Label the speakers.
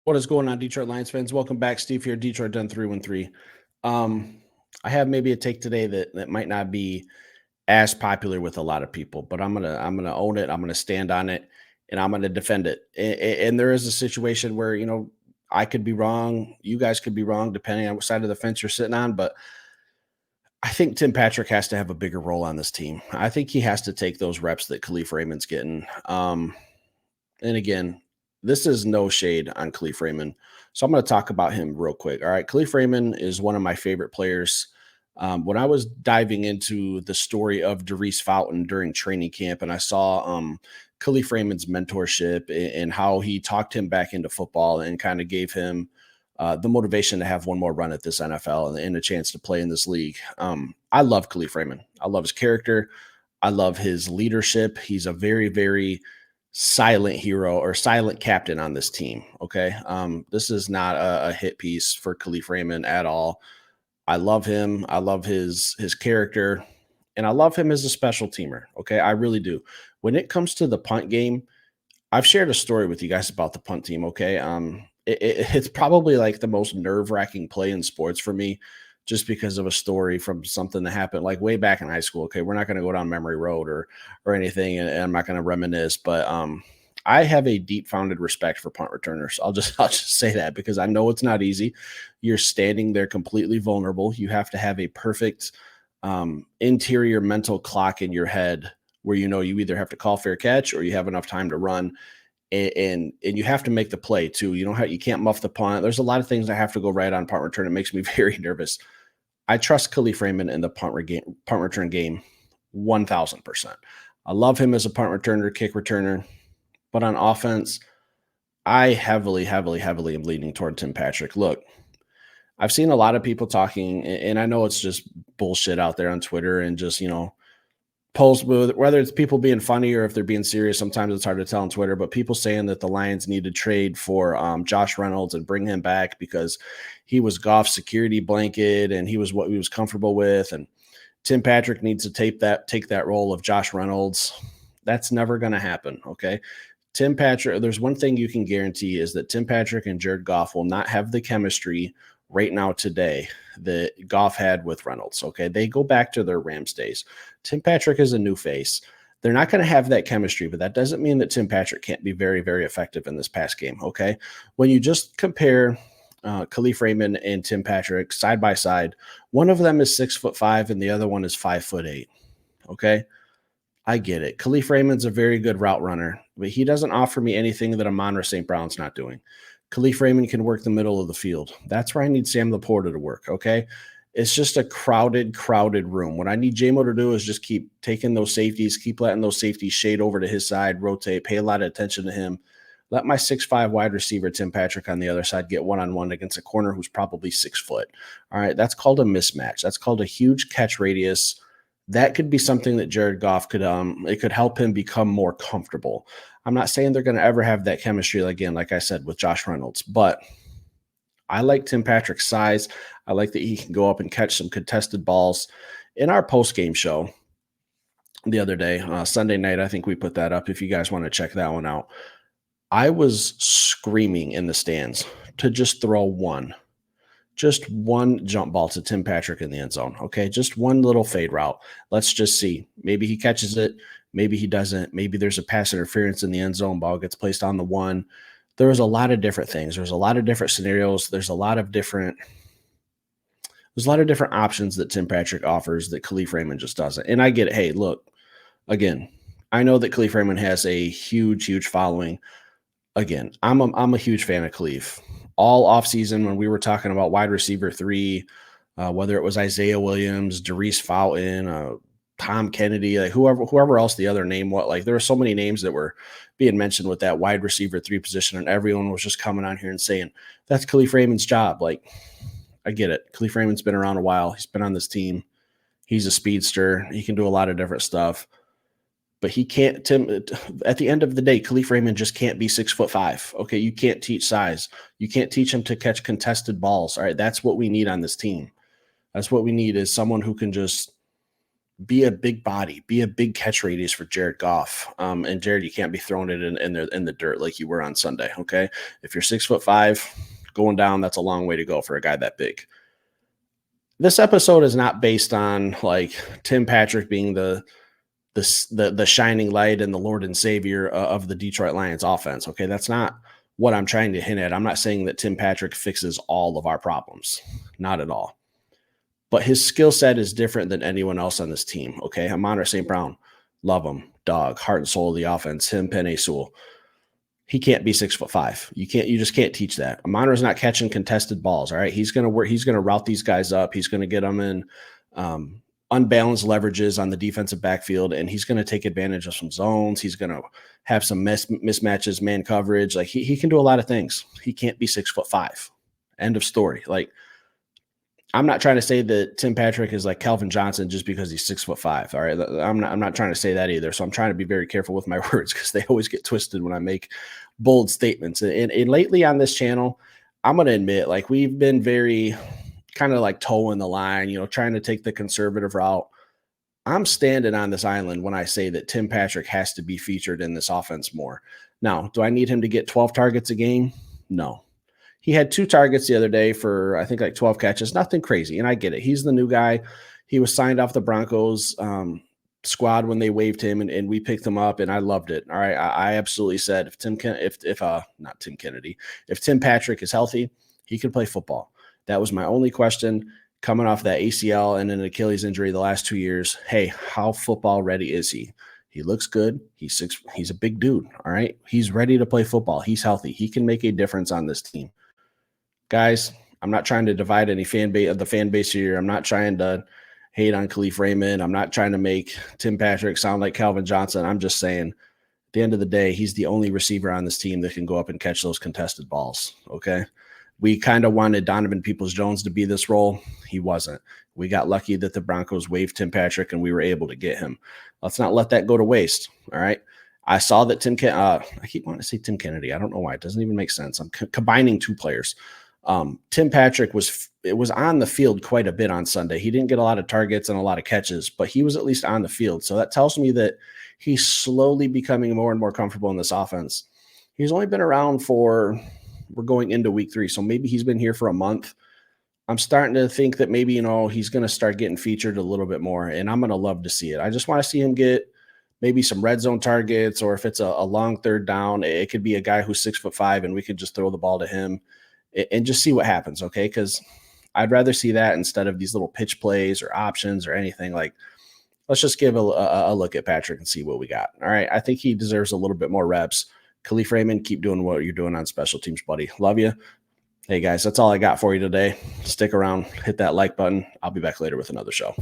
Speaker 1: What is going on, Detroit Lions fans? Welcome back. Steve here, Detroit Done 313. Um, I have maybe a take today that might not be as popular with a lot of people, but I'm gonna own it. I'm gonna stand on it, and I'm gonna defend it. And there is a situation where I could be wrong, you guys could be wrong, depending on what side of the fence you're sitting on. But I think Tim Patrick has to have a bigger role on this team. I think he has to take those reps that Khalif Raymond's getting. And again, this is no shade on Khalif Raymond. So I'm going to talk about him real quick. All right. Khalif Raymond is one of my favorite players. When I was diving into the story of Darius Fountain during training camp, and I saw Khalif Raymond's mentorship and how he talked him back into football and kind of gave him the motivation to have one more run at this NFL and a chance to play in this league. I love Khalif Raymond. I love his character. I love his leadership. He's a very, very silent hero or silent captain on this team. Okay. This is not a hit piece for Khalif Raymond at all. I love him. I love his character, and I love him as a special teamer. Okay. I really do. When it comes to the punt game, I've shared a story with you guys about the punt team. Okay. It's probably like the most nerve-wracking play in sports for me, just because of a story from something that happened like way back in high school. Okay, we're not going to go down memory road or anything, and I'm not going to reminisce. But I have a deep-founded respect for punt returners. I'll just say that, because I know it's not easy. You're standing there completely vulnerable. You have to have a perfect interior mental clock in your head where you either have to call fair catch or you have enough time to run, and you have to make the play too. You can't muff the punt. There's a lot of things that have to go right on punt return. It makes me very nervous. I trust Khalif Raymond in the punt return game 1,000%. I love him as a punt returner, kick returner, but on offense, I heavily, heavily, heavily am leaning toward Tim Patrick. Look, I've seen a lot of people talking, and I know it's just bullshit out there on Twitter and just post, whether it's people being funny or if they're being serious. Sometimes it's hard to tell on Twitter, but people saying that the Lions need to trade for Josh Reynolds and bring him back because he was Goff's security blanket and he was what he was comfortable with. And Tim Patrick needs to take that role of Josh Reynolds. That's never going to happen. Okay. Tim Patrick, there's one thing you can guarantee is that Tim Patrick and Jared Goff will not have the chemistry right now today that Goff had with Reynolds. Okay. They go back to their Rams days. Tim Patrick is a new face. They're not going to have that chemistry, but that doesn't mean that Tim Patrick can't be very, very effective in this pass game. Okay. When you just compare Khalif Raymond and Tim Patrick side by side, one of them is 6'5" and the other one is 5'8". Okay. I get it. Khalif Raymond's a very good route runner, but he doesn't offer me anything that Amon-Ra St. Brown's not doing. Khalif Raymond can work the middle of the field. That's where I need Sam Laporta to work, okay? It's just a crowded room. What I need JMO to do is just keep taking those safeties, keep letting those safeties shade over to his side, rotate, pay a lot of attention to him. Let my 6'5" wide receiver, Tim Patrick, on the other side get one-on-one against a corner who's probably 6 foot. All right, that's called a mismatch. That's called a huge catch radius. That could be something that Jared Goff it could help him become more comfortable. I'm not saying they're going to ever have that chemistry again, like I said, with Josh Reynolds, but I like Tim Patrick's size. I like that he can go up and catch some contested balls. In our post-game show the other day, Sunday night, I think we put that up if you guys want to check that one out. I was screaming in the stands to just throw just one jump ball to Tim Patrick in the end zone. Okay. Just one little fade route. Let's just see. Maybe he catches it. Maybe he doesn't. Maybe there's a pass interference in the end zone. Ball gets placed on the one. There's a lot of different things. There's a lot of different scenarios. There's a lot of different options that Tim Patrick offers that Khalif Raymond just doesn't. And I get it. Hey, look, again, I know that Khalif Raymond has a huge, huge following. Again, I'm a huge fan of Khalif. All offseason when we were talking about wide receiver 3, whether it was Isaiah Williams, Darius Fountain, Tom Kennedy, like whoever else the other name was, like there were so many names that were being mentioned with that wide receiver 3 position, and everyone was just coming on here and saying that's Khalif Raymond's job. Like, I get it. Khalif Raymond's been around a while. He's been on this team. He's a speedster. He can do a lot of different stuff. But he can't, Tim, at the end of the day, Khalif Raymond just can't be 6'5". Okay. You can't teach size. You can't teach him to catch contested balls. All right. That's what we need on this team. That's what we need, is someone who can just be a big body, be a big catch radius for Jared Goff. And Jared, you can't be throwing it in the dirt like you were on Sunday. Okay. If you're 6'5", going down, that's a long way to go for a guy that big. This episode is not based on like Tim Patrick being the shining light and the Lord and Savior of the Detroit Lions offense. Okay. That's not what I'm trying to hint at. I'm not saying that Tim Patrick fixes all of our problems. Not at all. But his skill set is different than anyone else on this team. Okay. Amon-Ra St. Brown, love him. Dog, heart and soul of the offense. Him, Penei Sewell. He can't be 6'5". You just can't teach that. Amon-Ra's not catching contested balls. All right. He's going to work. He's going to route these guys up. He's going to get them in unbalanced leverages on the defensive backfield, and he's going to take advantage of some zones. He's going to have some mismatches, man coverage. Like he can do a lot of things. He can't be 6'5". End of story. Like, I'm not trying to say that Tim Patrick is like Calvin Johnson just because he's 6'5". All right. I'm not trying to say that either. So I'm trying to be very careful with my words because they always get twisted when I make bold statements. And lately on this channel, I'm going to admit, like, we've been very kind of like toeing the line, trying to take the conservative route. I'm standing on this island when I say that Tim Patrick has to be featured in this offense more. Now, do I need him to get 12 targets a game? No. He had 2 targets the other day for, I think, like 12 catches. Nothing crazy. And I get it. He's the new guy. He was signed off the Broncos squad when they waived him, and we picked him up, and I loved it. All right. I absolutely said if Tim Patrick is healthy, he can play football. That was my only question coming off that ACL and an Achilles injury the last 2 years. Hey, how football ready is he? He looks good. He's a big dude. All right. He's ready to play football. He's healthy. He can make a difference on this team. Guys, I'm not trying to divide any fan base here. I'm not trying to hate on Kalif Raymond. I'm not trying to make Tim Patrick sound like Calvin Johnson. I'm just saying, at the end of the day, he's the only receiver on this team that can go up and catch those contested balls. Okay. We kind of wanted Donovan Peoples-Jones to be this role. He wasn't. We got lucky that the Broncos waived Tim Patrick and we were able to get him. Let's not let that go to waste. All right. I saw that I keep wanting to say Tim Kennedy. I don't know why. It doesn't even make sense. I'm combining 2 players. Tim Patrick was on the field quite a bit on Sunday. He didn't get a lot of targets and a lot of catches, but he was at least on the field. So that tells me that he's slowly becoming more and more comfortable in this offense. He's only been around we're going into week 3. So maybe he's been here for a month. I'm starting to think that maybe, he's going to start getting featured a little bit more, and I'm going to love to see it. I just want to see him get maybe some red zone targets, or if it's a long third down, it could be a guy who's 6'5" and we could just throw the ball to him and just see what happens. Okay. Cause I'd rather see that instead of these little pitch plays or options or anything. Like, let's just give a look at Patrick and see what we got. All right. I think he deserves a little bit more reps. Kalif Raymond, keep doing what you're doing on special teams, buddy. Love you. Hey guys, that's all I got for you today. Stick around, hit that like button. I'll be back later with another show.